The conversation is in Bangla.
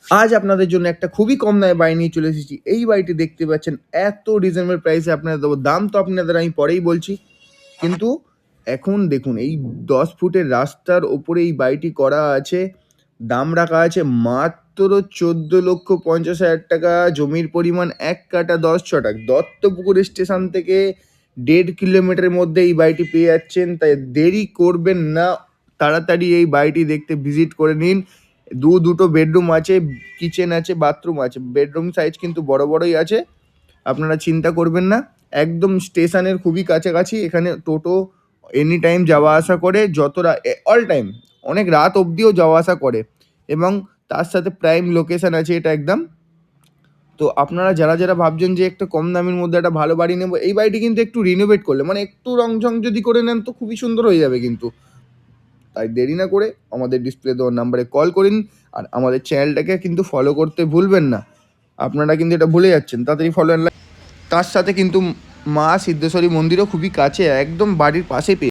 আজ আপনাদের জন্য একটা খুবই কম দামে বাড়ি নিয়ে চলে এসেছি। এই বাড়িটি দেখতে পাচ্ছেন এত রিজনেবল প্রাইসে আপনাদের দেবো। দাম তো আপনাদের আমি পরেই বলছি। কিন্তু এখন দেখুন এই ১০ ফুটের রাস্তার ওপরে এই বাড়িটি করা আছে। দাম রাখা আছে মাত্র ১৪,৫০,০০০ টাকা। জমির পরিমাণ ১ কাঠা ১০ ছটাক। দত্তপুকুর স্টেশন থেকে ১.৫ কিলোমিটারের মধ্যে এই বাড়িটি পেয়ে যাচ্ছেন। তাই দেরি করবেন না। তাড়াতাড়ি এই বাড়িটি দেখতে ভিজিট করে নিন। দুটো বেডরুম আছে, কিচেন আছে, বাথরুম আছে। বেডরুম সাইজ কিন্তু বড় বড়ই আছে। আপনারা চিন্তা করবেন না। একদম স্টেশনের খুবই কাছাকাছি। এখানে টোটো এনি টাইম যাওয়া আসা করে, অল টাইম অনেক রাত অবধিও যাওয়া আসা করে এবং তার সাথে প্রাইম লোকেশন আছে এটা একদম। তো আপনারা যারা ভাবছেন যে একটা কম দামের মধ্যে একটা ভালো বাড়ি নেবো, এই বাড়িটি কিন্তু একটু রিনোভেট করলে মানে একটু রং-ঝং যদি করে নেন তো খুবই সুন্দর হয়ে যাবে কিন্তু। তাই দেরি না করে আমাদের ডিসপ্লে দেওয়া নাম্বারে কল করুন আর আমাদের চ্যানেলটাকে কিন্তু ফলো করতে ভুলবেন না। আপনারা কিন্তু এটা ভুলে যাচ্ছেন। তাড়াতাড়ি ফলো অ্যান্ড লাইক। তার সাথে কিন্তু মা সিদ্ধেশ্বরী মন্দিরও খুবই কাছে, একদম বাড়ির পাশেই পেয়ে